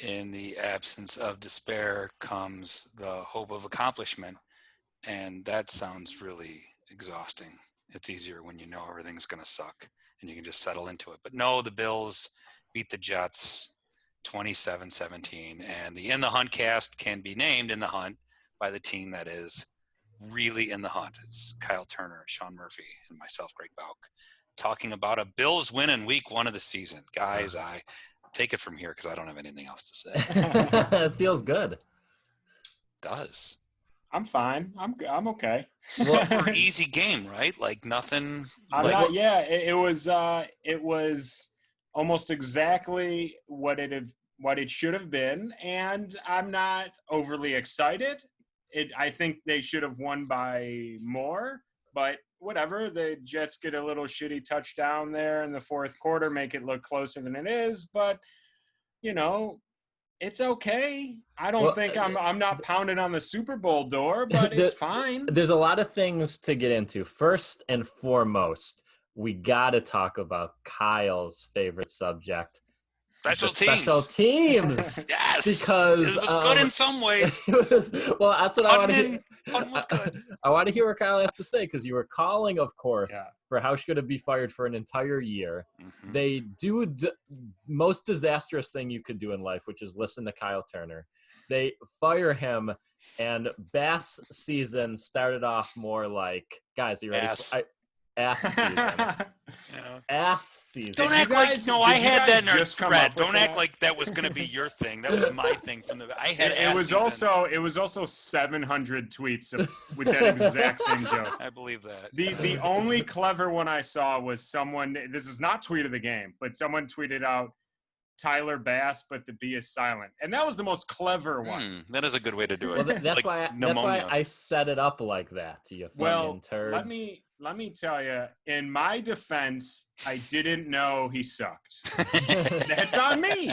in the absence of despair comes the hope of accomplishment. And that sounds really exhausting. It's easier when you know everything's going to suck and you can just settle into it. But no, the Bills beat the Jets 27-17. And the In the Hunt cast can be named In the Hunt by the team that is really in the hunt. It's Kyle Turner, Sean Murphy, and myself, Greg Bauk, talking about a Bills win in week 1 of the season. Guys, I take it from here because I don't have anything else to say. It feels good. It does. I'm fine. I'm okay. Super easy game, right? Like nothing. It was almost exactly what it should have been, and I'm not overly excited. I think they should have won by more, but whatever. The Jets get a little shitty touchdown there in the fourth quarter, make it look closer than it is, but it's okay. I don't think I'm not pounding on the Super Bowl door, but it's fine. There's a lot of things to get into. First and foremost, we got to talk about Kyle's favorite subject. Special teams. Yes. Because it was good in some ways. That's what I want to hear. Was good. I want to hear what Kyle has to say because you were calling, of course, for how should it be fired for an entire year. Mm-hmm. They do the most disastrous thing you could do in life, which is listen to Kyle Turner. They fire him, and Bass season started off more like, guys, are you ready? Ass season. Ass season. Don't act like I had that in our thread. Don't act like that was going to be your thing. That was my thing from the. I had. It was also 700 tweets with that exact same joke. I believe that. The only clever one I saw was someone. This is not tweet of the game, but someone tweeted out Tyler Bass, but the B is silent, and that was the most clever one. That is a good way to do it. Well, that's why I set it up like that. To you, turds. Let me tell you, in my defense, I didn't know he sucked. That's on me.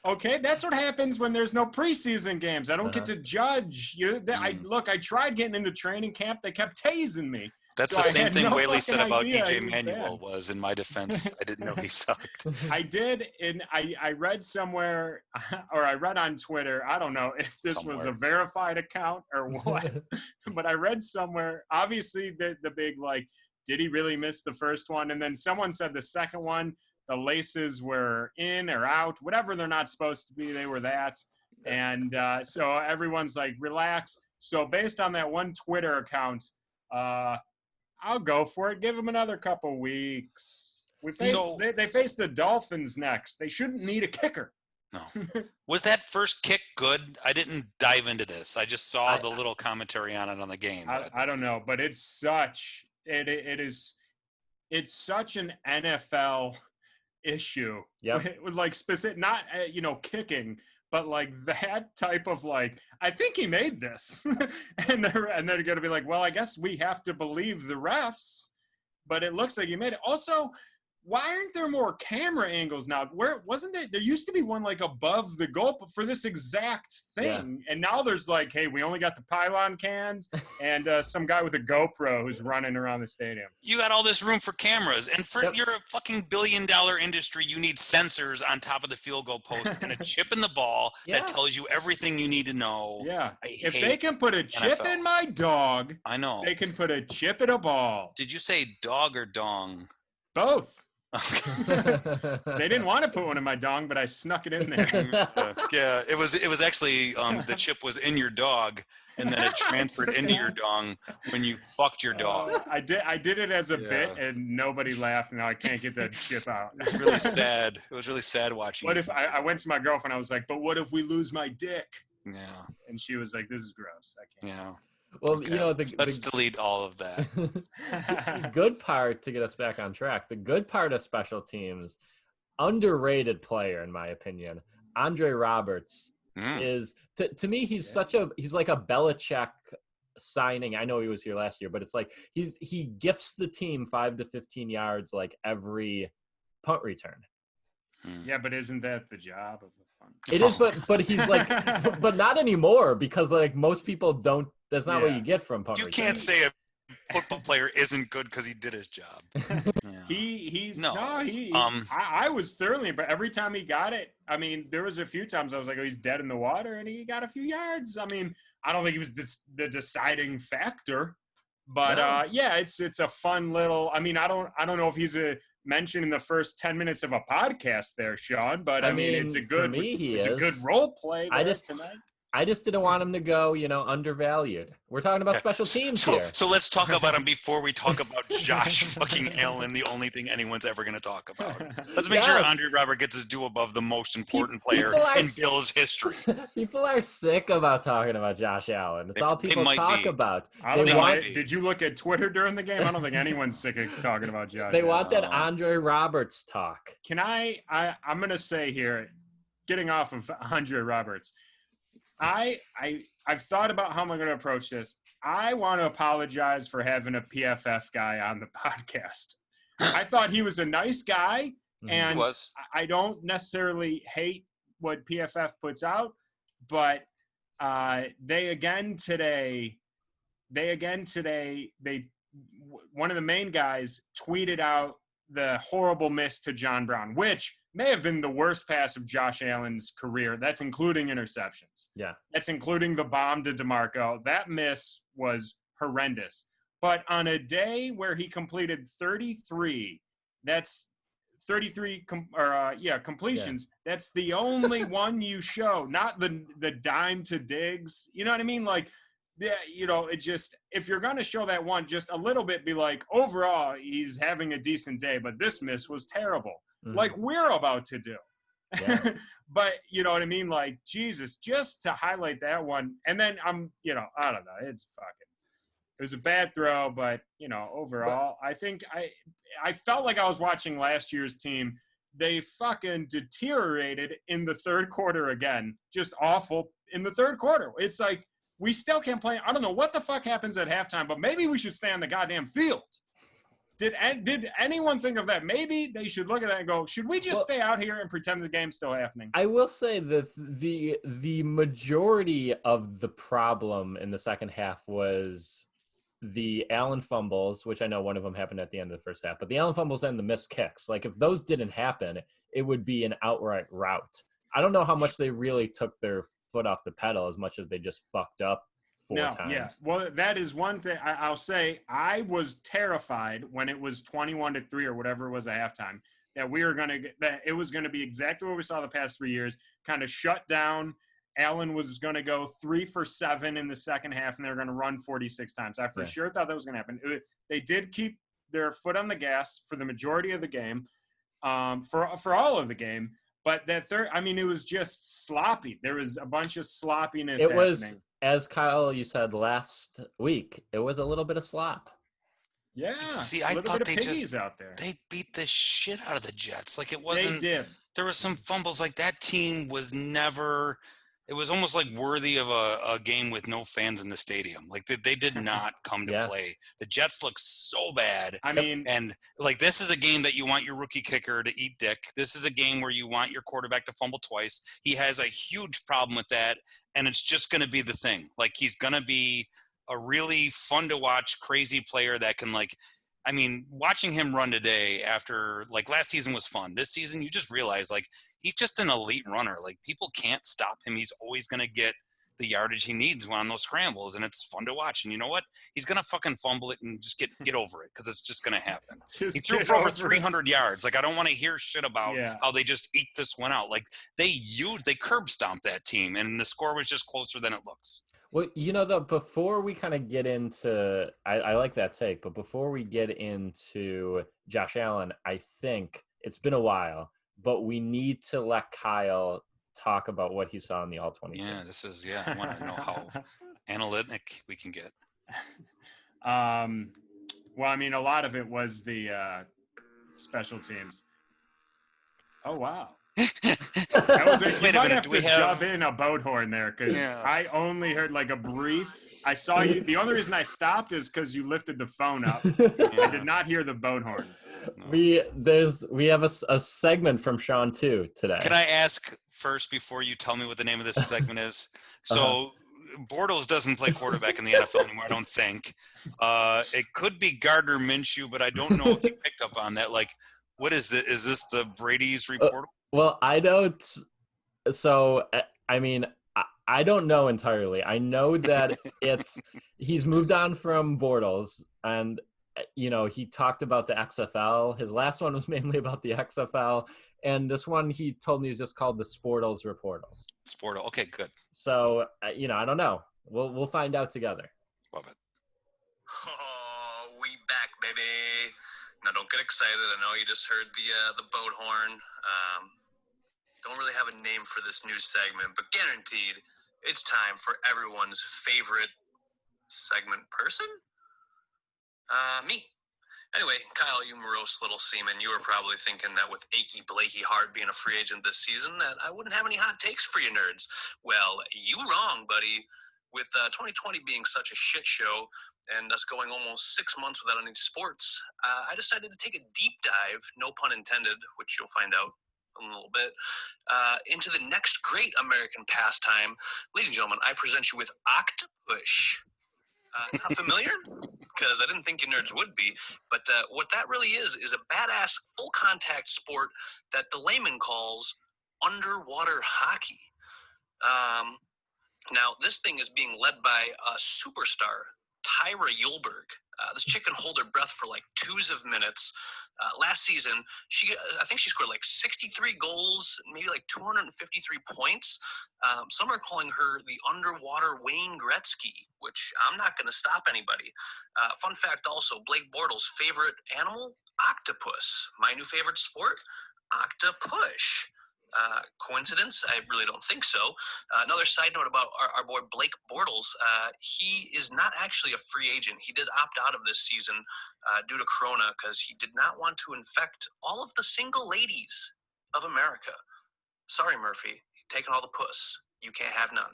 Okay, that's what happens when there's no preseason games. I don't get to judge. I tried getting into training camp. They kept tasing me. That's the same thing Whaley said about EJ Manuel was, in my defense, I didn't know he sucked. I did, and I read somewhere, or I read on Twitter, I don't know if this was a verified account or what, but I read somewhere, obviously the big, did he really miss the first one? And then someone said the second one, the laces were in or out, whatever they're not supposed to be, they were that. And so everyone's like, relax. So based on that one Twitter account, I'll go for it. Give them another couple weeks. They face the Dolphins next. They shouldn't need a kicker. No. Was that first kick good? I didn't dive into this. I just saw the little commentary on it on the game. I don't know, but it's such an NFL issue. Yeah. With specific, not kicking, but that type of I think he made this, and they're going to be like, well, I guess we have to believe the refs, but it looks like he made it. Also, why aren't there more camera angles now? Where wasn't there used to be one above the goal for this exact thing, and now there's hey, we only got the pylon cans and some guy with a GoPro who's running around the stadium. You got all this room for cameras, and you're a fucking $1 billion industry. You need sensors on top of the field goal post and a chip in the ball that tells you everything you need to know. Yeah, if they can put a chip in my dog, I know they can put a chip in a ball. Did you say dog or dong? Both. They didn't want to put one in my dong, but I snuck it in there. Yeah, it was actually the chip was in your dog, and then it transferred into your dong when you fucked your dog. I did it as a bit, and nobody laughed. Now I can't get that chip out. It was really sad. It was really sad watching. What if I went to my girlfriend? I was like, "But what if we lose my dick?" Yeah, and she was like, "This is gross. I can't." Yeah. Well, okay. Let's delete all of that. The good part, to get us back on track, the good part of special teams, underrated player in my opinion, Andre Roberts is to me he's like a Belichick signing. I know he was here last year, but it's he gifts the team 5 to 15 yards every punt return. Yeah, but isn't that the job of the punt? It is, but he's but not anymore because most people don't. That's not what you get from punt return. You can't say a football player isn't good because he did his job. I was thoroughly, but every time he got it, I mean, there was a few times I was like, oh, he's dead in the water, and he got a few yards. I mean, I don't think he was the deciding factor, but it's a fun little. I mean, I don't know if he's a mention in the first 10 minutes of a podcast there, Sean, but I mean it's a good a good role play tonight. I just didn't want him to go, undervalued. We're talking about special teams here. So let's talk about him before we talk about Josh fucking Allen, the only thing anyone's ever going to talk about. Let's make sure Andre Robert gets his due above the most important player in Bills history. People are sick about talking about Josh Allen. It's all people talk about. Did you look at Twitter during the game? I don't think anyone's sick of talking about Josh They want that Andre Roberts talk. Can I'm going to say here, getting off of Andre Roberts, I've thought about how I'm going to approach this. I want to apologize for having a PFF guy on the podcast. I thought he was a nice guy, and I don't necessarily hate what PFF puts out, but one of the main guys tweeted out the horrible miss to John Brown, which may have been the worst pass of Josh Allen's career. That's including interceptions. Yeah. That's including the bomb to DeMarco. That miss was horrendous. But on a day where he completed 33, that's 33 completions. Yeah. That's the only one you show, not the dime to Diggs. You know what I mean? Like, yeah, it just, if you're going to show that one, just a little bit, be like, overall, he's having a decent day, but this miss was terrible. Like we're about to do. Yeah. But you know what I mean? Like, Jesus, just to highlight that one. And then I don't know. It was a bad throw, but overall, I think I felt like I was watching last year's team. They fucking deteriorated in the third quarter again. Just awful in the third quarter. It's like, we still can't play. I don't know what the fuck happens at halftime, but maybe we should stay on the goddamn field. Did anyone think of that? Maybe they should look at that and go, should we just stay out here and pretend the game's still happening? I will say that the majority of the problem in the second half was the Allen fumbles, which I know one of them happened at the end of the first half, but the Allen fumbles and the missed kicks. Like, if those didn't happen, it would be an outright rout. I don't know how much they really took their foot off the pedal as much as they just fucked up four times. Yeah. Well, that is one thing I'll say. I was terrified when it was 21-3 or whatever it was at halftime that that it was going to be exactly what we saw the past 3 years, kind of shut down. Allen was going to go 3 for 7 in the second half, and they were going to run 46 times. I for sure thought that was going to happen. They did keep their foot on the gas for the majority of the game, for all of the game. But that third, I mean, it was just sloppy. There was a bunch of sloppiness happening. Was, as Kyle, you said last week, it was a little bit of slop. Yeah. See, I thought they beat the shit out of the Jets. Like, it wasn't. They did. There were some fumbles. Like, that team was never. It was almost like worthy of a game with no fans in the stadium. Like, they did not come to play. The Jets look so bad. I mean, and like, this is a game that you want your rookie kicker to eat dick. This is a game where you want your quarterback to fumble twice. He has a huge problem with that, and it's just going to be the thing. Like, he's going to be a really fun to watch, crazy player that can, like, I mean, watching him run today after, like, last season was fun. This season, you just realize, like, he's just an elite runner. Like, people can't stop him. He's always going to get the yardage he needs on those scrambles, and it's fun to watch. And you know what? He's going to fucking fumble it and just get over it, because it's just going to happen. He threw for over 300 yards. Like, I don't want to hear shit about how they just eke this one out. Like, they curb stomped that team, and the score was just closer than it looks. Well, though, before we kind of get into – I like that take, but before we get into Josh Allen, I think it's been a while, but we need to let Kyle talk about what he saw in the All-22. Yeah, I want to know how analytic we can get. Well, I mean, a lot of it was the special teams. Oh, wow. That was you might have to shove in a boat horn there, because I only heard like a brief. I saw you. The only reason I stopped is because you lifted the phone up. I did not hear the boat horn. We have a segment from Sean too today. Can I ask first before you tell me what the name of this segment is? So Bortles doesn't play quarterback in the NFL anymore, I don't think. It could be Gardner Minshew, but I don't know if he picked up on that. Like, what is this? Is this the Brady's report? Well, I don't. So, I mean, I don't know entirely. I know that he's moved on from Bortles, and he talked about the XFL. His last one was mainly about the XFL, and this one he told me is just called the Sportles Reportals. Sportle. Okay, good. So, I don't know. We'll find out together. Love it. Oh, we back, baby. Now, don't get excited. I know you just heard the boat horn. Don't really have a name for this new segment, but guaranteed it's time for everyone's favorite segment person. Me. Anyway, Kyle, you morose little seaman, you were probably thinking that with achy Blakey Hart being a free agent this season that I wouldn't have any hot takes for you nerds. Well, you wrong, buddy. With 2020 being such a shit show and us going almost 6 months without any sports, I decided to take a deep dive, no pun intended, which you'll find out in a little bit, into the next great American pastime. Ladies and gentlemen, I present you with octopush. Not familiar? Because I didn't think you nerds would be. But what that really is a badass full-contact sport that the layman calls underwater hockey. Now, this thing is being led by a superstar, Tyra Yulberg. This chick can hold her breath for like 2s of minutes. Last season, I think she scored like 63 goals, maybe like 253 points. Some are calling her the underwater Wayne Gretzky, which I'm not going to stop anybody. Fun fact also, Blake Bortles' favorite animal, octopus. My new favorite sport, octopush. Coincidence? I really don't think so. Another side note about our boy Blake Bortles, he is not actually a free agent. He did opt out of this season due to Corona because he did not want to infect all of the single ladies of America. Sorry, Murphy. You're taking all the puss. You can't have none.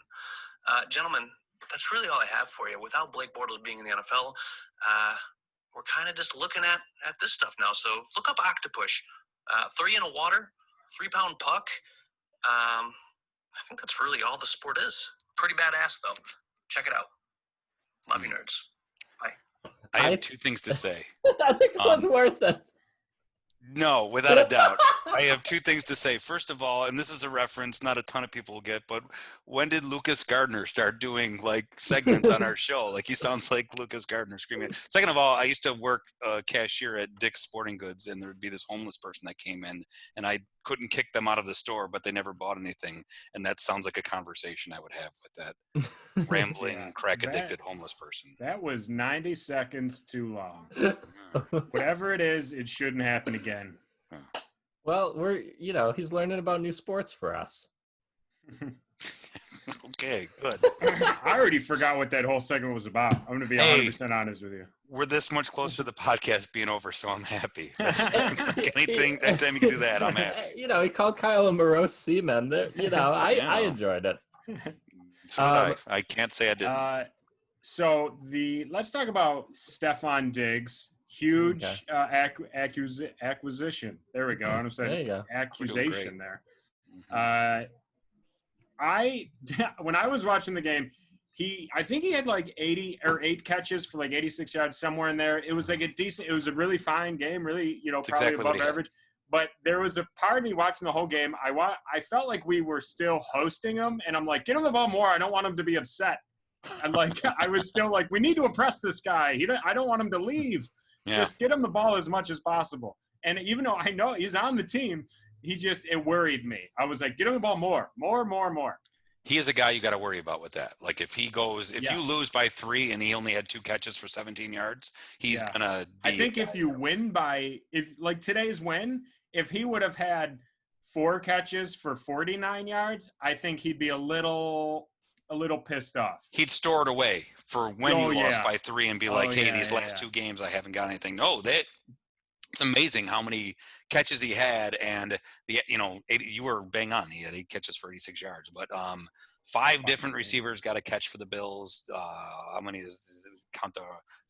Gentlemen, that's really all I have for you. Without Blake Bortles being in the NFL, we're kind of just looking at this stuff now. So look up octopush. 3 in a water. 3-pound puck. I think that's really all the sport is. Pretty badass, though. Check it out. Love you, nerds. Bye. I have 2 things to say. I think it was worth it. No, without a doubt. I have 2 things to say. First of all, and this is a reference not a ton of people will get, but when did Lucas Gardner start doing like segments on our show? Like he sounds like Lucas Gardner screaming. Second of all, I used to work cashier at Dick's Sporting Goods, and there would be this homeless person that came in, and I couldn't kick them out of the store, but they never bought anything. And that sounds like a conversation I would have with that rambling, crack-addicted homeless person. That was 90 seconds too long. Whatever it is, it shouldn't happen again. Well, he's learning about new sports for us. Okay, good. I already forgot what that whole segment was about. I'm going to be 100% honest with you. We're this much closer to the podcast being over, so I'm happy. Anytime you can do that, I'm happy. He called Kyle a morose seaman. I enjoyed it. So did I. I can't say I didn't. So let's talk about Stefon Diggs. Huge acquisition. There we go. I'm saying there you go. Accusation there. When I was watching the game, I think he had like 8 catches for like 86 yards, somewhere in there. It was like it was a really fine game, really, probably exactly above average. But there was a part of me watching the whole game. I felt like we were still hosting him, and I'm like, get him the ball more. I don't want him to be upset. And like, I was still like, we need to impress this guy. I don't want him to leave. Yeah. Just get him the ball as much as possible. And even though I know he's on the team, it worried me. I was like, get him the ball more. He is a guy you got to worry about with that. Like if you lose by 3 and he only had 2 catches for 17 yards, he's going to be. I think if you win like today's win, if he would have had 4 catches for 49 yards, I think he'd be a little pissed off. He'd store it away for when you lost by 3 and be like, hey, these last 2 games I haven't got anything. No, It's amazing how many catches he had, and you were bang on. He had 8 catches for 86 yards, but 5 different receivers got a catch for the Bills. How many is count the?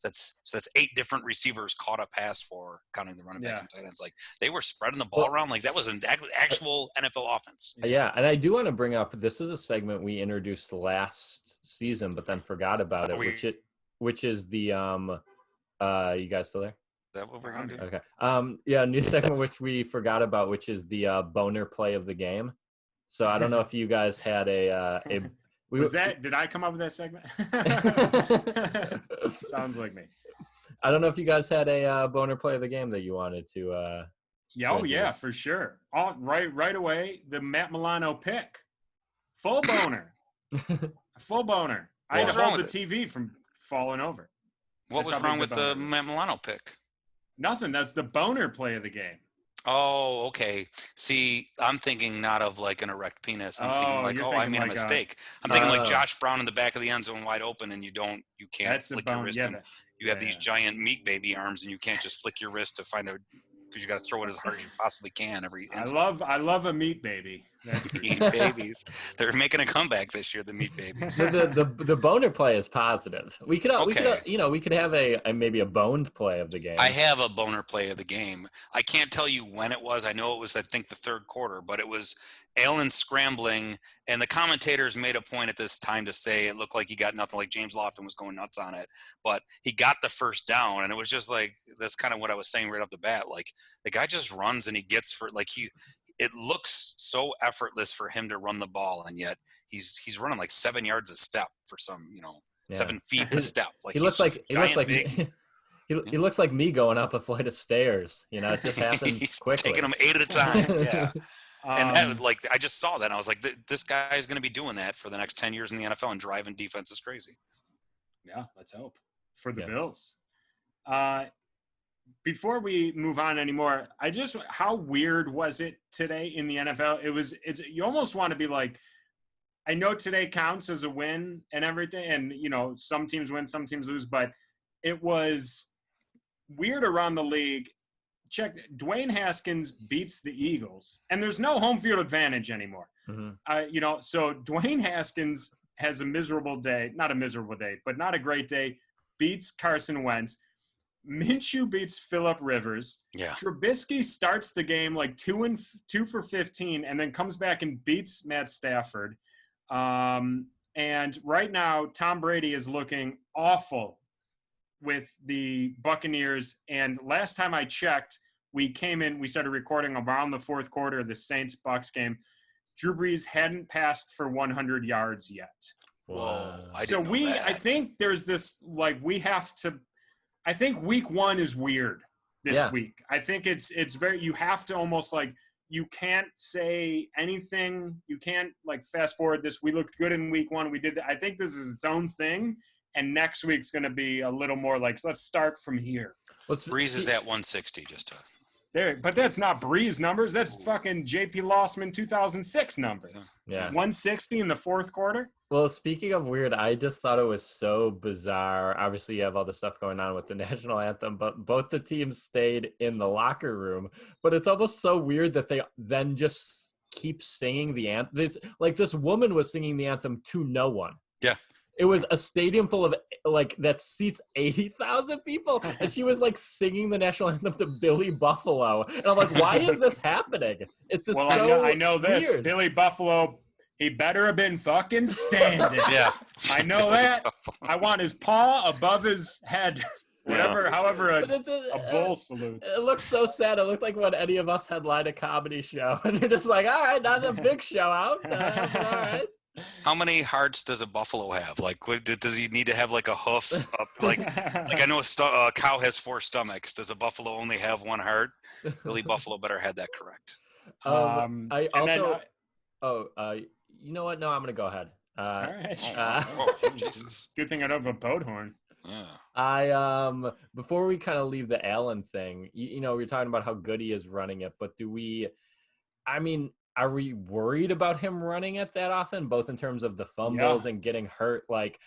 That's 8 different receivers caught a pass for, counting the running backs and tight ends. Like, they were spreading the ball around like that was an actual NFL offense. Yeah, and I do want to bring up, this is a segment we introduced last season, but then forgot about it, which is the you guys still there? Is that what we're gonna do? Okay. Yeah, new segment which we forgot about, which is the boner play of the game. So I don't know if you guys had a did I come up with that segment? Sounds like me. I don't know if you guys had a boner play of the game that you wanted to yeah, for sure. Right away, the Matt Milano pick. Full boner. Full boner. I had to hold the TV from falling over. What was wrong with the Matt Milano pick? Nothing. That's the boner play of the game. Oh, okay. See, I'm thinking not of like an erect penis. I'm thinking like, I made a mistake. I'm thinking like Josh Brown in the back of the end zone wide open, and you can't flick your wrist. And you have these giant meat baby arms, and you can't just flick your wrist to find out, because you got to throw it as hard as you possibly can every instant. I love a meat baby. That's meat babies. They're making a comeback this year. The meat babies. So the boner play is positive. We could have maybe a boned play of the game. I have a boner play of the game. I can't tell you when it was. I know it was, I think, the third quarter, but it was Allen scrambling, and the commentators made a point at this time to say it looked like he got nothing. Like, James Lofton was going nuts on it, but he got the first down, and it was just like, that's kind of what I was saying right off the bat. Like, the guy just runs and he gets for, like, it looks so effortless for him to run the ball, and yet he's running like 7 yards a step for 7 feet a step. Like, he looks like me going up a flight of stairs. It just happens quickly. Taking them 8 at a time. Yeah. And that, like, I just saw that, and I was like, this guy is going to be doing that for the next 10 years in the NFL, and driving defense is crazy. Yeah, let's hope for the Bills. Before we move on anymore, how weird was it today in the NFL? You almost want to be like, I know today counts as a win and everything, and some teams win, some teams lose, but it was weird around the league. Check, Dwayne Haskins beats the Eagles, and there's no home field advantage anymore. Mm-hmm. So Dwayne Haskins has a miserable day, not a miserable day, but not a great day, beats Carson Wentz. Minshew beats Phillip Rivers. Yeah. Trubisky starts the game like 2 for 15, and then comes back and beats Matt Stafford. And right now, Tom Brady is looking awful with the Buccaneers. And last time I checked, we started recording around the fourth quarter of the Saints-Bucs game. Drew Brees hadn't passed for 100 yards yet. Whoa. I think there's this, like, I think week 1 is weird this week. I think it's you have to almost, like, you can't say anything. You can't, like, fast forward this. We looked good in week 1. We did that. I think this is its own thing. And next week's going to be a little more like, so let's start from here. Breeze is at 160 just to. There, but that's not Breeze numbers. That's fucking JP Lossman 2006 numbers. Yeah. 160 in the fourth quarter. Well, speaking of weird, I just thought it was so bizarre. Obviously, you have all the stuff going on with the national anthem, but both the teams stayed in the locker room. But it's almost so weird that they then just keep singing the anthem. Like, this woman was singing the anthem to no one. Yeah. It was a stadium full of, like, that seats 80,000 people, and she was, like, singing the national anthem to Billy Buffalo. And I'm like, why is this happening? It's just I know this. Weird. Billy Buffalo, he better have been fucking standing. Yeah. I know that. I want his paw above his head. However a bull salutes. It looked so sad. It looked like when any of us headlined a comedy show. And you're just like, all right, not a big show out. All right. How many hearts does a buffalo have? Like, does he need to have, like, a hoof? Like I know a cow has 4 stomachs. Does a buffalo only have 1 heart? Billy Buffalo better have that correct. I also. You know what? No, I'm gonna go ahead. All right. Jesus. Good thing I don't have a boat horn. Yeah. Before we kind of leave the Allen thing, we're talking about how good he is running it, but are we worried about him running it that often, both in terms of the fumbles and getting hurt? Like,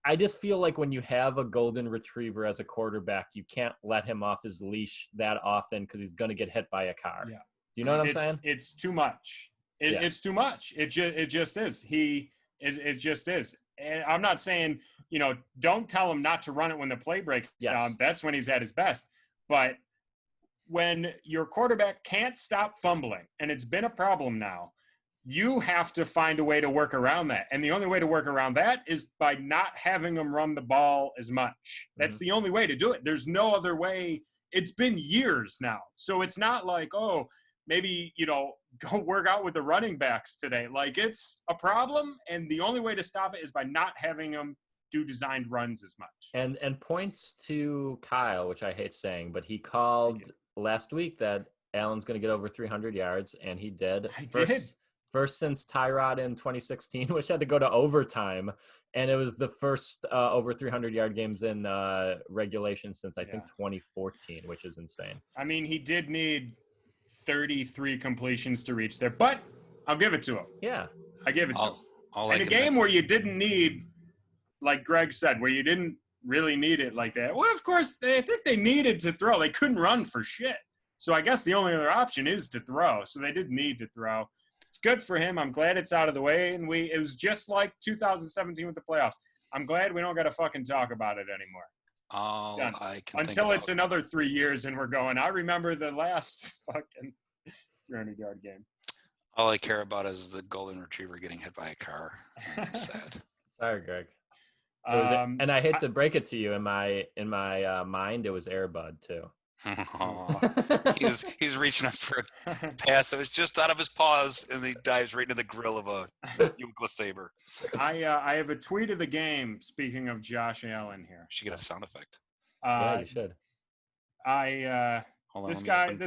I just feel like when you have a golden retriever as a quarterback, you can't let him off his leash that often because he's going to get hit by a car. Yeah. Do you know what I'm saying? It's too much. It's too much. It just is. It just is. And I'm not saying, don't tell him not to run it when the play breaks down. That's when he's at his best. But when your quarterback can't stop fumbling, and it's been a problem now, you have to find a way to work around that. And the only way to work around that is by not having them run the ball as much. That's the only way to do it. There's no other way. It's been years now. So it's not like, oh, maybe, go work out with the running backs today. Like, it's a problem. And the only way to stop it is by not having them do designed runs as much. And points to Kyle, which I hate saying, but he called last week that Allen's going to get over 300 yards, and he did. First since Tyrod in 2016, which had to go to overtime. And it was the first over 300-yard games in regulation since, I think, 2014, which is insane. I mean, he did need 33 completions to reach there, but I'll give it to him. Yeah. I give it to him. In a game where you didn't need, like Greg said, where you didn't really need it like that. Well, of course, I think they needed to throw. They couldn't run for shit. So I guess the only other option is to throw. So they did need to throw. It's good for him. I'm glad it's out of the way. And it was just like 2017 with the playoffs. I'm glad we don't got to fucking talk about it anymore. Oh, Done. I can Until it's another 3 years and we're going, I remember the last fucking 300-yard game. All I care about is the golden retriever getting hit by a car. I'm sad. Sorry, Greg. And I hate to break it to you, in my mind, it was Air Bud too. He's reaching up for a pass that was just out of his paws, and he dives right into the grill of a Euclid Saber. I have a tweet of the game. Speaking of Josh Allen here, should get a sound effect. Yeah, you should. Hold on, this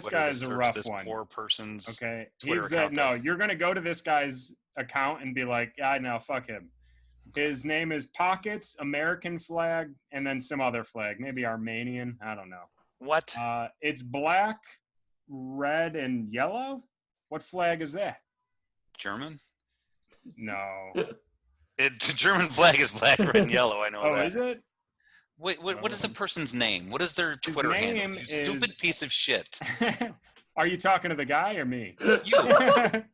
guy is a rough one. Poor person's okay. Twitter He's account. No, you're gonna go to this guy's account and be like, yeah, no, fuck him. His name is Pockets, American flag, and then some other flag, maybe Armenian. I don't know. What? It's black, red, and yellow. What flag is that? German? No. The German flag is black, red, and yellow. I know that. Oh, is it? Wait, what is the person's name? What is their Twitter handle? You stupid piece of shit. Are you talking to the guy or me? You.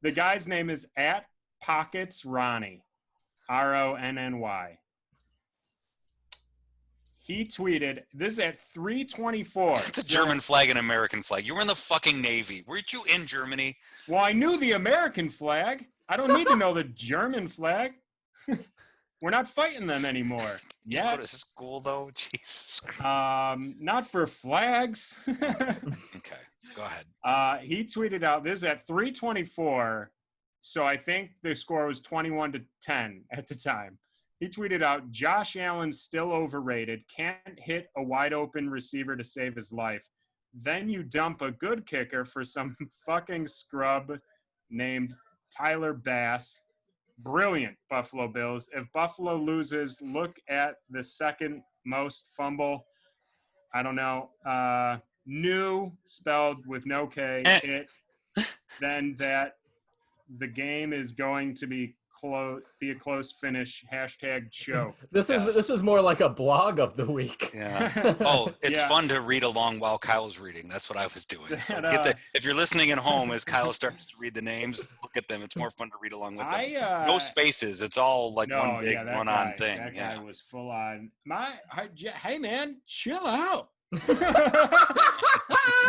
The guy's name is @PocketsRonnie. RONNY. He tweeted, this is at 3:24. It's a German flag and American flag. You were in the fucking Navy. Weren't you in Germany? Well, I knew the American flag. I don't need to know the German flag. We're not fighting them anymore. You go to school, though? Jesus Christ. Not for flags. Okay, go ahead. He tweeted out, this is at 3:24. So I think the score was 21-10 at the time. He tweeted out, Josh Allen's still overrated, can't hit a wide open receiver to save his life. Then you dump a good kicker for some fucking scrub named Tyler Bass. Brilliant, Buffalo Bills. If Buffalo loses, look at the second most fumble. I don't know. New, spelled with no K. Then that the game is going to be a close finish. #choke. This is more like a blog of the week. Yeah. Oh, it's fun to read along while Kyle's reading. That's what I was doing. So if you're listening at home as Kyle starts to read the names, look at them. It's more fun to read along with them. No spaces. It's all like one big run-on thing. That guy was full on. Hey man, chill out.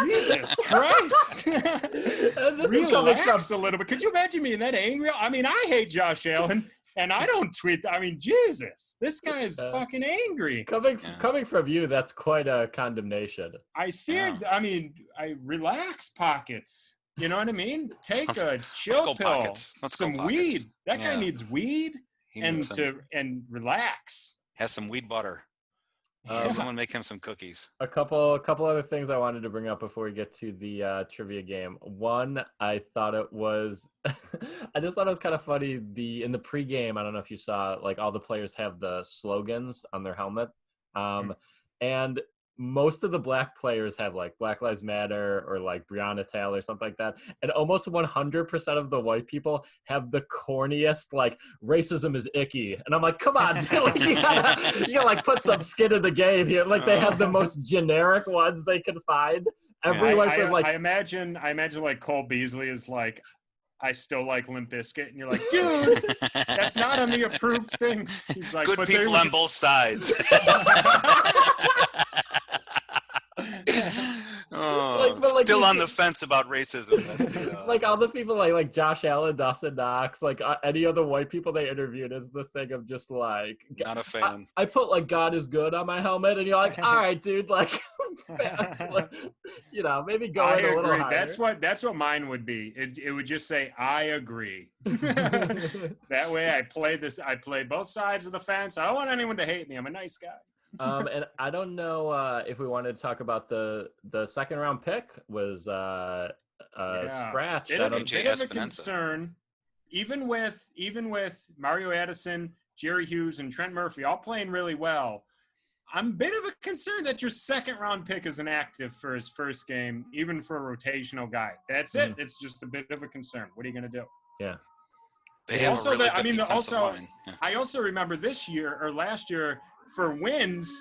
Jesus Christ. This Relax a little bit. Could you imagine me that angry? I mean, I hate Josh Allen, and I don't tweet. I mean, Jesus, this guy is fucking angry. Coming from you, that's quite a condemnation. I relax, Pockets. You know what I mean? Take a chill pill. Some weed. That guy needs weed and relax. Have some weed butter. Someone make him some cookies. A couple other things I wanted to bring up before we get to the trivia game. One, I thought it was, I just thought it was kind of funny. In the pregame, I don't know if you saw, like all the players have the slogans on their helmet, and most of the black players have like Black Lives Matter or like Breonna Taylor or something like that, and almost 100% of the white people have the corniest like racism is icky, and I'm like, come on, dude, like, you gotta like put some skin in the game here. Like they have the most generic ones they can find. Everyone I imagine like Cole Beasley is like, I still like Limp Bizkit, and you're like, dude, that's not on the approved things. He's like, good people on both sides. Still on the fence about racism. That's the, like all the people like Josh Allen, Dawson Knox, like any other white people they interviewed is the thing of just like not a fan. I put like God is good on my helmet, and you're like, all right, dude, like, you know, maybe go in a little higher. That's what mine would be. It would just say I agree. That way I play both sides of the fence. I don't want anyone to hate me. I'm a nice guy. And I don't know if we wanted to talk about the second round pick was scratch. Bit of a concern, even with Mario Addison, Jerry Hughes, and Trent Murphy all playing really well. I'm a bit of a concern that your second round pick is inactive for his first game, even for a rotational guy. That's it. It's just a bit of a concern. What are you going to do? Yeah. They have also, I also remember this year or last year. For wins,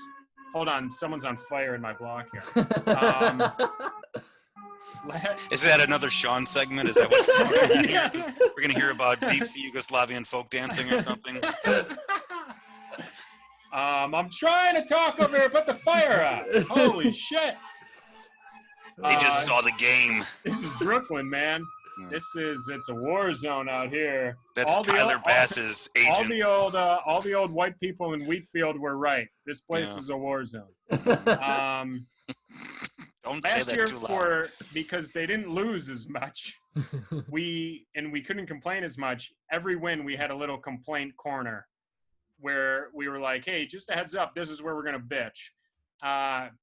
hold on, someone's on fire in my block here. Is that another Sean segment? Is that what's going on? Yes. We're going to hear about deep sea Yugoslavian folk dancing or something? I'm trying to talk over here, put the fire out. Holy shit. They just saw the game. This is Brooklyn, man. It's a war zone out here. That's Tyler Bass's agent. All the old white people in Wheatfield were right. This place is a war zone. Don't say that too loud. Because they didn't lose as much, we couldn't complain as much. Every win we had a little complaint corner where we were like, hey, just a heads up, this is where we're gonna bitch.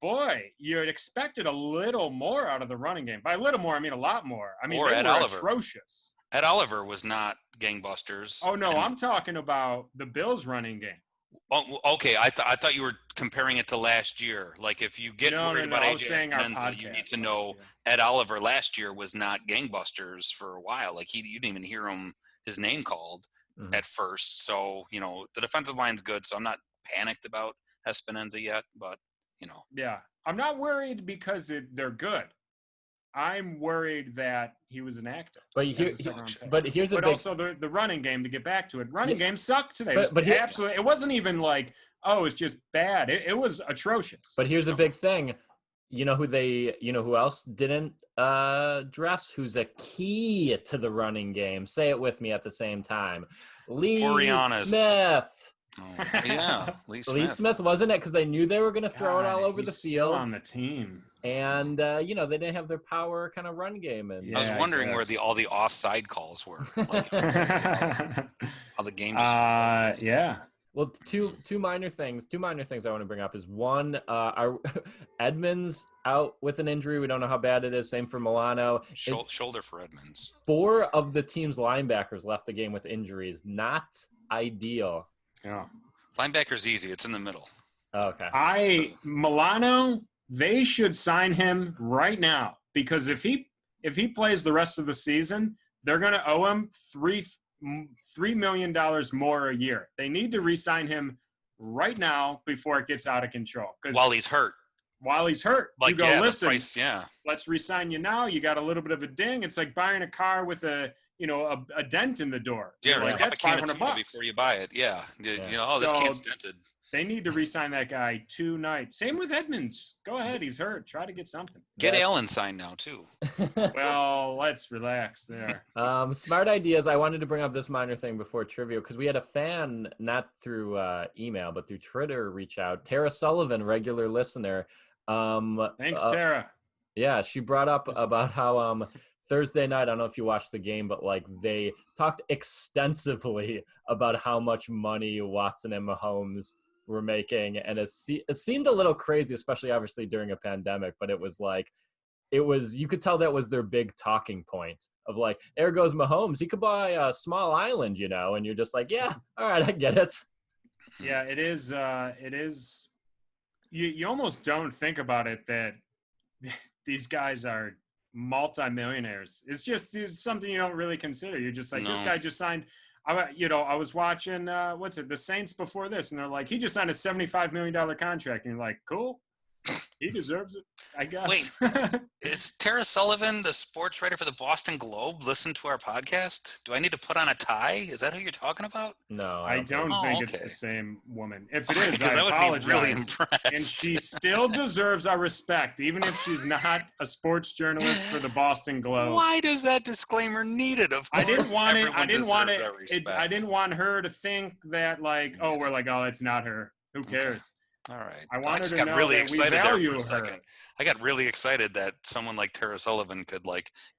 Boy, you had expected a little more out of the running game. By a little more, I mean a lot more. I mean, they were atrocious. Ed Oliver was not gangbusters. Oh, no, I'm talking about the Bills' running game. Oh, okay. I thought you were comparing it to last year. Like, if you get worried about AJ Menza, you need to know Ed Oliver last year was not gangbusters for a while. Like, you didn't even hear his name called at first. So, you know, the defensive line's good, so I'm not panicked about Espinenza yet, but you know. Yeah. I'm not worried because they're good. I'm worried that he was inactive. But here's also the running game, to get back to it. Running game sucked today. It wasn't even like, oh, it's just bad. It was atrocious. But here's a big thing. You know who else didn't dress? Who's a key to the running game? Say it with me at the same time. Lee Smith. Oh, yeah, Lee Smith wasn't it because they knew they were going to throw it all over the field. Still on the team, and they didn't have their power kind of run game. And I was wondering where all the offside calls were, like, how the game just. Yeah. Well, two minor things I want to bring up is one, our Edmonds out with an injury. We don't know how bad it is. Same for Milano. Shoulder for Edmonds. 4 of the team's linebackers left the game with injuries. Not ideal. Yeah. Linebacker's easy. It's in the middle. Okay. Milano, they should sign him right now, because if he plays the rest of the season, they're going to owe him $3 million more a year. They need to re-sign him right now before it gets out of control. While he's hurt. Like, you go, listen, price, let's re-sign you now. You got a little bit of a ding. It's like buying a car with a dent in the door. Yeah, like, that's $500 before you buy it. Yeah. You know, this can's dented. They need to re-sign that guy tonight. Same with Edmonds. Go ahead. He's hurt. Try to get something. Get Allen signed now, too. Well, let's relax there. Smart ideas. I wanted to bring up this minor thing before trivia, because we had a fan, not through email, but through Twitter, reach out. Tara Sullivan, regular listener. Thanks, Tara. Yeah, she brought up about how Thursday night, I don't know if you watched the game, but like they talked extensively about how much money Watson and Mahomes were making, and it seemed a little crazy, especially obviously during a pandemic, but it was you could tell that was their big talking point of like, there goes Mahomes, he could buy a small island, and you're just like, yeah, all right, I get it. Yeah, it is you almost don't think about it that these guys are multimillionaires. It's something you don't really consider. You're just like, this guy just signed. I was watching the Saints before this, and they're like, he just signed a $75 million contract, and you're like, cool, he deserves it, I guess. Wait, is Tara Sullivan, the sports writer for the Boston Globe, listen to our podcast? Do I need to put on a tie? Is that who you're talking about? No, I don't think it's the same woman. If it is, I apologize. Would be really impressed. And she still deserves our respect, even if she's not a sports journalist for the Boston Globe. Why does that disclaimer needed? Of course, I didn't want her to think that it's not her. Who cares? Okay. All right. I wanted to know that we value her. I got really excited that someone like Tara Sullivan could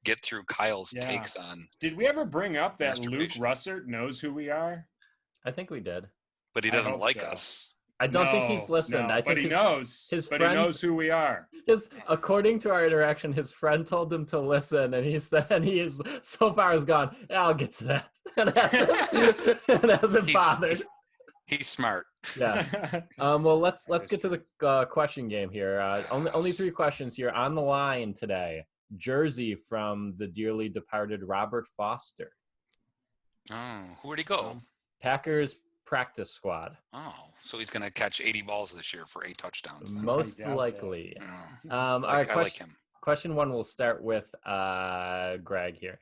get through Kyle's takes on. Did we ever bring up that Luke Russert knows who we are? I think we did. But he doesn't like us. I don't think he's listened. I think he knows. He knows who we are. According to our interaction, his friend told him to listen, and he said, and he is so far has gone, I'll get to that. And hasn't bothered. He's smart. Yeah. Well, let's get to the question game here. Only 3 questions here on the line today. Jersey from the dearly departed Robert Foster. Oh, where'd he go? Packers practice squad. Oh, so he's going to catch 80 balls this year for 8 touchdowns. Then. Most likely. All right, I like him. Question 1, we'll start with Greg here.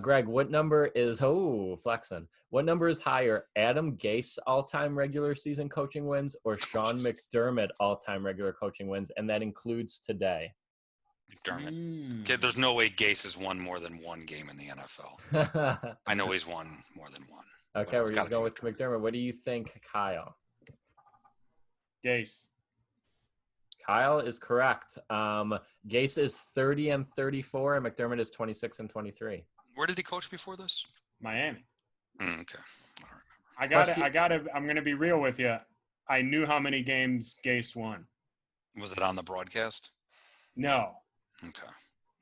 Greg, what number is flexing? What number is higher, Adam Gase all-time regular season coaching wins or Sean McDermott all-time regular coaching wins, and that includes today? McDermott. Okay, there's no way Gase has won more than 1 game in the NFL. I know he's won more than 1. Okay, we're going to go with McDermott. What do you think, Kyle? Gase. Kyle is correct. Gase is 30-34, and McDermott is 26-23. Where did he coach before this? Miami. Okay. I don't remember. I'm going to be real with you. I knew how many games Gase won. Was it on the broadcast? No. Okay.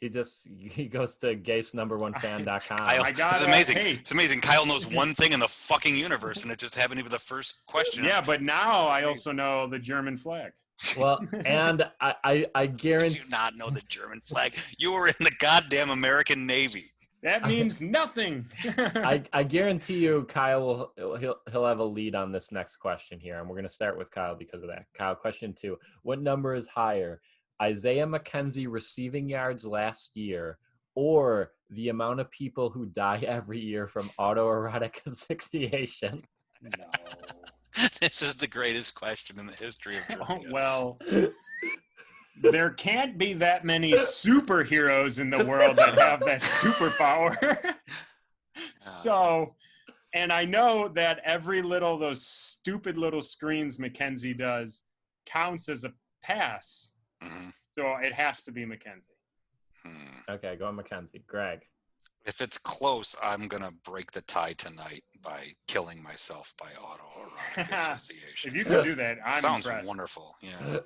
He goes to GaseNumber1Fan.com. It's amazing. It's amazing. Kyle knows one thing in the fucking universe, and it just happened to be the first question. Yeah, but now I also know the German flag. Well, and I guarantee you not know the German flag. You were in the goddamn American Navy. That means nothing. I guarantee you, Kyle he'll have a lead on this next question here, and we're going to start with Kyle because of that. Kyle, question 2: what number is higher, Isaiah McKenzie receiving yards last year, or the amount of people who die every year from autoerotic asphyxiation? No. This is the greatest question in the history of trivia. Well, there can't be that many superheroes in the world that have that superpower. So, and I know that every those stupid little screens McKenzie does counts as a pass. Mm-hmm. So it has to be McKenzie. Okay, go on McKenzie. Greg. If it's close, I'm going to break the tie tonight by killing myself by autoerotic asphyxiation. If you can do that, I'm Sounds impressed. Wonderful. Yeah.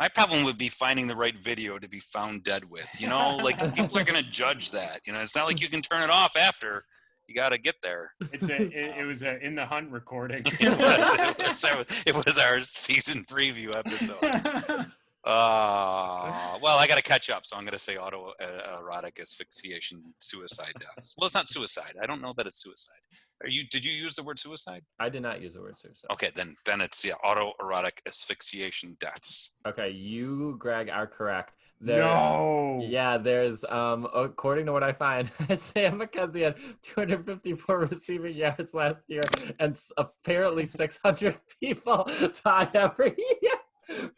My problem would be finding the right video to be found dead with. People are going to judge that. It's not like you can turn it off after. You got to get there. It was a In the Hunt recording. It was our season preview episode. Well, I got to catch up, so I'm going to say autoerotic asphyxiation, suicide deaths. Well, it's not suicide. I don't know that it's suicide. Did you use the word suicide? I did not use the word suicide. Okay, then it's autoerotic asphyxiation deaths. Okay, you, Greg, are correct. No. Yeah, there's according to what I find, Sam McKenzie had 254 receiving yards last year, and apparently 600 people die every year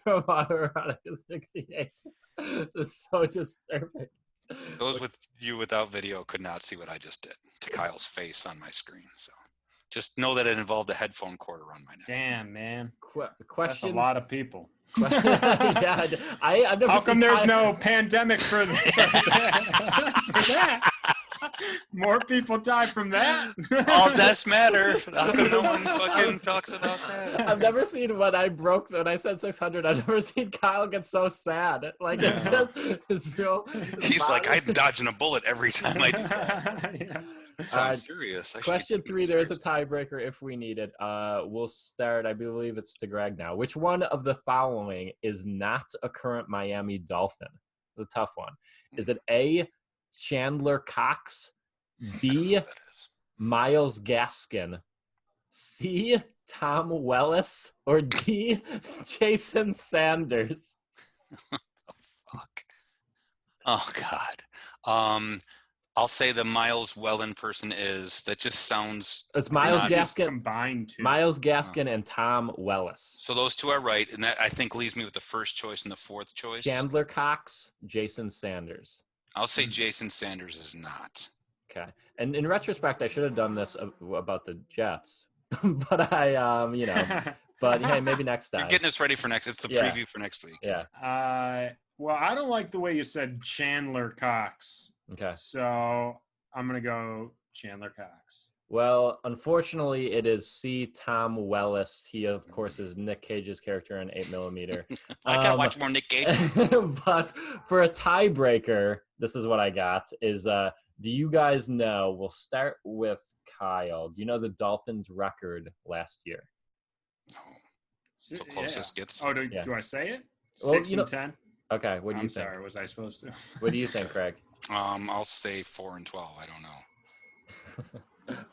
from autoerotic asphyxiation. It's so disturbing. Those with you without video could not see what I just did to Kyle's face on my screen. So just know that it involved a headphone cord around my neck. Damn, man. Question. That's a lot of people. Yeah, I've never. How come there's no pandemic for that? More people die from that. All deaths matter. How come no one fucking talks about that? I've never seen when I said 600. I've never seen Kyle get so sad. It's real. He's like, I'm dodging a bullet every time I do that. Yeah. Sounds serious. Question 3, there is a tiebreaker if we need it. We'll start, I believe it's to Greg now. Which one of the following is not a current Miami Dolphin? It's a tough one. Is it A, Chandler Cox, B, Miles Gaskin, C, Tom Wellis, or D, Jason Sanders? Fuck. Oh, God. I'll say the Miles Wellen person is. That just sounds. It's Miles Gaskin. Combined two. Miles Gaskin and Tom Wellis. So those two are right, and that I think leaves me with the first choice and the fourth choice. Chandler Cox, Jason Sanders. I'll say Jason Sanders is not. Okay. And in retrospect, I should have done this about the Jets, but I, but hey, maybe next time. You're getting us ready for next. It's the preview for next week. Yeah. Well, I don't like the way you said Chandler Cox. Okay. So I'm going to go Chandler Cox. Well, unfortunately, it is C. Tom Wellis. He, of course, is Nick Cage's character in 8mm. I gotta watch more Nick Cage. But for a tiebreaker, this is what I got, is do you guys know, we'll start with Kyle. Do you know the Dolphins' record last year? No. So closest gets. Oh, do I say it? Well, 6-10? Okay, what do you think? I'm sorry, was I supposed to? What do you think, Craig? I'll say 4-12. I don't know.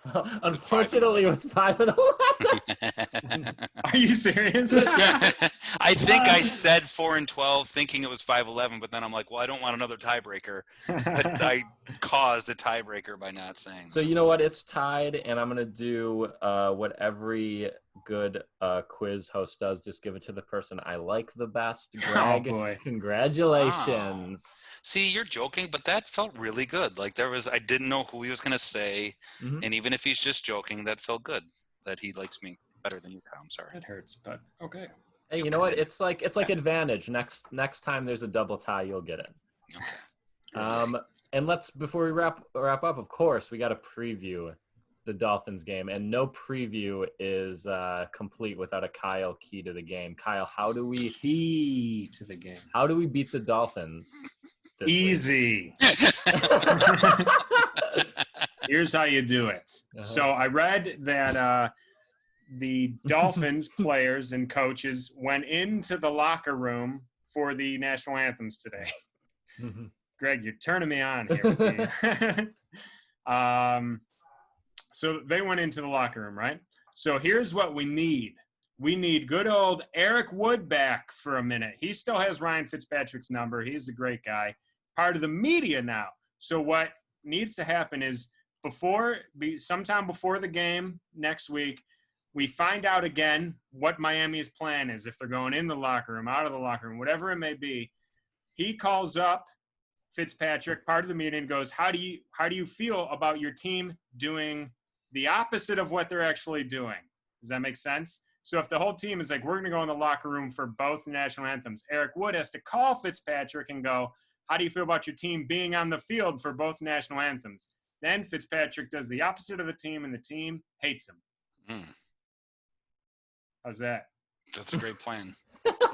Well, unfortunately, it was 5-11. Are you serious? I think I said 4-12, thinking it was 5-11, but then I'm like, well, I don't want another tiebreaker. But I caused a tiebreaker by not saying. So you know what? It's tied, and I'm gonna do what every good quiz host does. Just give it to the person I like the best. Greg, congratulations. Wow. See, you're joking, but that felt really good. Like I didn't know who he was gonna say, and even if he's just joking, that felt good. That he likes me better than you, Kyle. I'm sorry. It hurts, but okay. Hey, you know what? It's like advantage. Next time there's a double tie, you'll get it. Okay. And before we wrap up, of course, we got to preview the Dolphins game, and no preview is complete without a Kyle key to the game. Kyle, how do we key to the game? How do we beat the Dolphins? Easy. Here's how you do it. So I read that the Dolphins players and coaches went into the locker room for the national anthems today. Greg, you're turning me on here. So they went into the locker room, right? So here's what we need. We need good old Eric Wood back for a minute. He still has Ryan Fitzpatrick's number. He's a great guy. Part of the media now. So what needs to happen is sometime before the game next week, we find out again what Miami's plan is. If they're going in the locker room, out of the locker room, whatever it may be. He calls up Fitzpatrick, part of the meeting, and goes, how do you feel about your team doing the opposite of what they're actually doing? Does that make sense? So if the whole team is like, we're going to go in the locker room for both national anthems, Eric Wood has to call Fitzpatrick and go, how do you feel about your team being on the field for both national anthems? Then Fitzpatrick does the opposite of the team, and the team hates him. How's that? That's a great plan.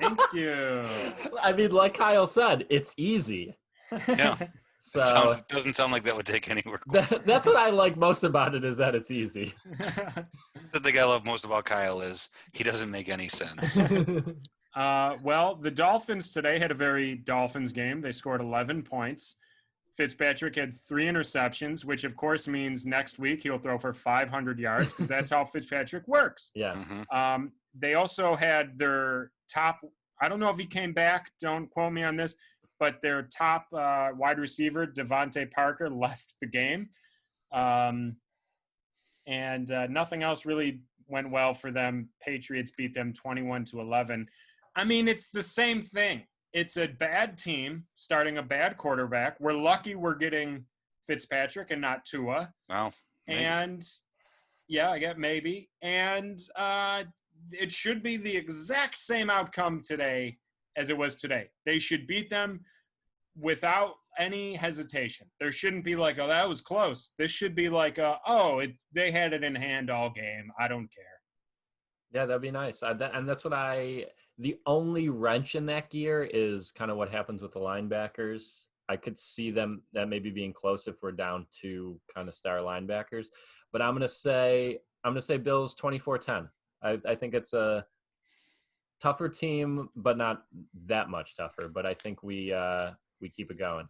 Thank you. I mean, like Kyle said, it's easy. Yeah. So it doesn't sound like that would take any work. That's what I like most about it, is that it's easy. The thing I love most about Kyle is he doesn't make any sense. Well, the Dolphins today had a very Dolphins game. They scored 11 points. Fitzpatrick had 3 interceptions, which of course means next week he'll throw for 500 yards because that's how Fitzpatrick works. Yeah. Mm-hmm. They also had their top – I don't know if he came back. Don't quote me on this. But their top wide receiver, Devontae Parker, left the game. And nothing else really went well for them. Patriots beat them 21-11. I mean, it's the same thing. It's a bad team starting a bad quarterback. We're lucky we're getting Fitzpatrick and not Tua. Wow. Maybe. And, yeah, I get maybe. And it should be the exact same outcome today as it was today. They should beat them without any hesitation. There shouldn't be like, oh, that was close. This should be like, they had it in hand all game. I don't care. Yeah, that'd be nice. And that's what the only wrench in that gear is kind of what happens with the linebackers. I could see them that maybe being close if we're down to kind of star linebackers. But I'm gonna say Bills 24-10. I think it's a tougher team, but not that much tougher. But I think we keep it going.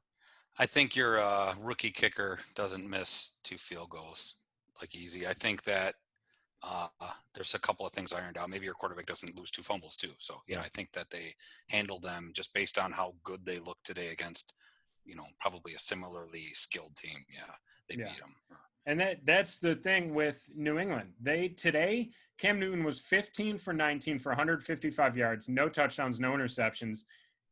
I think your rookie kicker doesn't miss 2 field goals like easy. I think that there's a couple of things ironed out. Maybe your quarterback doesn't lose 2 fumbles too. So yeah, I think that they handle them just based on how good they look today against, probably a similarly skilled team. Yeah, they beat them. And that's the thing with New England. Today, Cam Newton was 15 for 19 for 155 yards, no touchdowns, no interceptions.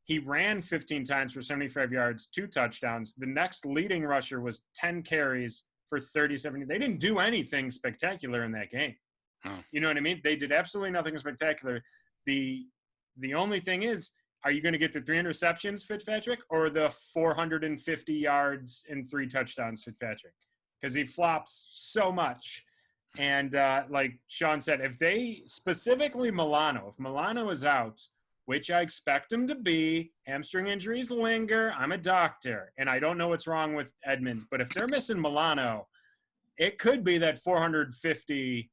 He ran 15 times for 75 yards, 2 touchdowns. The next leading rusher was 10 carries for 37. They didn't do anything spectacular in that game. You know what I mean? They did absolutely nothing spectacular. The only thing is, are you going to get the 3 interceptions, Fitzpatrick, or the 450 yards and 3 touchdowns, Fitzpatrick? Because he flops so much. And like Sean said, if Milano is out, which I expect him to be, hamstring injuries linger. I'm a doctor, and I don't know what's wrong with Edmonds. But if they're missing Milano, it could be that 450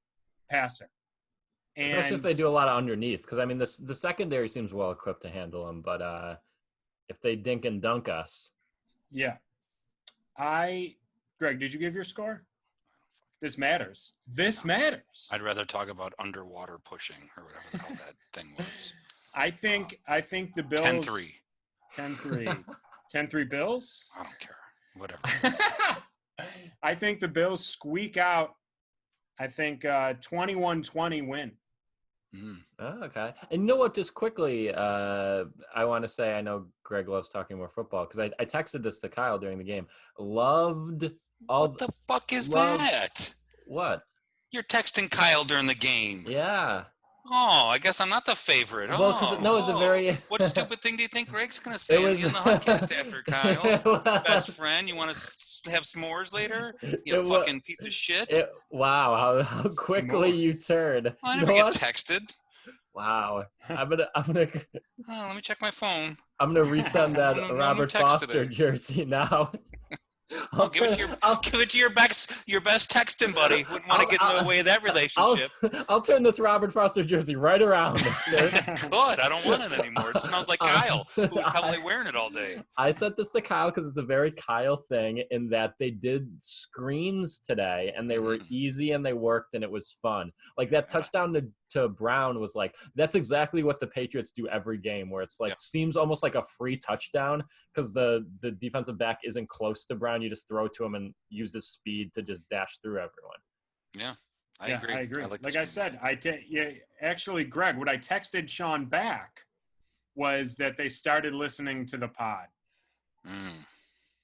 passer. And especially if they do a lot of underneath. Because, I mean, the secondary seems well-equipped to handle them. But if they dink and dunk us. Yeah. Greg, did you give your score? This matters. This matters. I'd rather talk about underwater pushing or whatever the hell that thing was. I think the Bills 10-3. 10-3. 10-3 Bills? I don't care. Whatever. I think the Bills squeak out. I think 21-20 win. Oh, okay. And you know what? Just quickly, I want to say I know Greg loves talking more football because I texted this to Kyle during the game. What the fuck is that? What? You're texting Kyle during the game. Yeah. Oh, I guess I'm not the favorite. Well, no, it's a very. What stupid thing do you think Greg's gonna say in the podcast after Kyle? Best friend, you want to have s'mores later? You fucking piece of shit. Wow, how quickly you turned. Well, I never get texted. Wow, I'm gonna. Let me check my phone. I'm gonna resend that Robert Foster jersey now. Give it to your best texting buddy. Wouldn't want to get in the way of that relationship. I'll turn this Robert Foster jersey right around. Good. I don't want it anymore. It smells like Kyle, who's probably wearing it all day. I sent this to Kyle because it's a very Kyle thing in that they did screens today and they were easy and they worked and it was fun. Like that touchdown to Brown was like, that's exactly what the Patriots do every game where it's like seems almost like a free touchdown because the defensive back isn't close to Brown. You just throw to him and use his speed to just dash through everyone. Yeah, I agree. Like I said, actually, Greg, what I texted Sean back was that they started listening to the pod.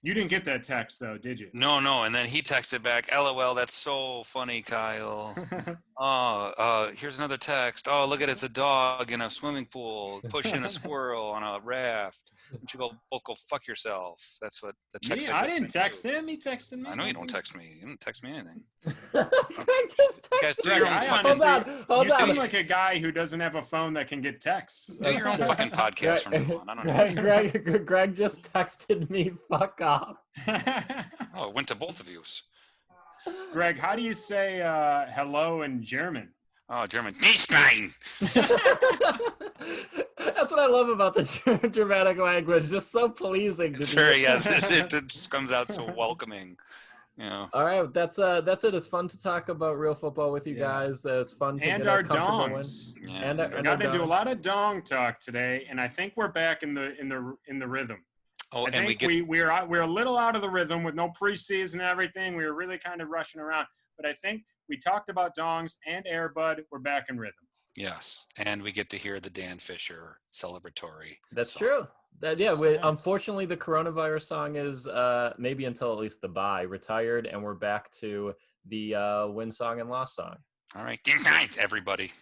You didn't get that text, though, did you? No. And then he texted back, LOL, that's so funny, Kyle. Here's another text. Oh, look at it. It's a dog in a swimming pool pushing a squirrel on a raft. Don't you both go fuck yourself. That's what the text I didn't text him. He texted me. I know you don't text me. You don't text me anything. I just texted you seem like a guy who doesn't have a phone that can get texts. Do your own fucking podcast from now on. I don't know. Greg just texted me, fuck off. Oh, it went to both of you. Greg, how do you say hello in German? Oh, German. Dienstein. That's what I love about the Germanic language. Just so pleasing. Sure, yes. It just comes out so welcoming. Yeah. All right, that's it. It's fun to talk about real football with you guys. It's fun to and get our a comfortable dongs. win. Yeah. And got to do a lot of dong talk today, and I think we're back in the rhythm. Oh, I think we're a little out of the rhythm with no preseason and everything. We were really kind of rushing around, but I think we talked about dongs and Air Bud. We're back in rhythm. Yes, and we get to hear the Dan Fisher celebratory. That's song. true. Unfortunately, the coronavirus song is maybe until at least the bye retired, and we're back to the win song and loss song. All right, good night, everybody.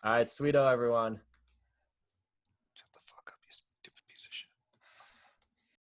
All right, sweeto, everyone.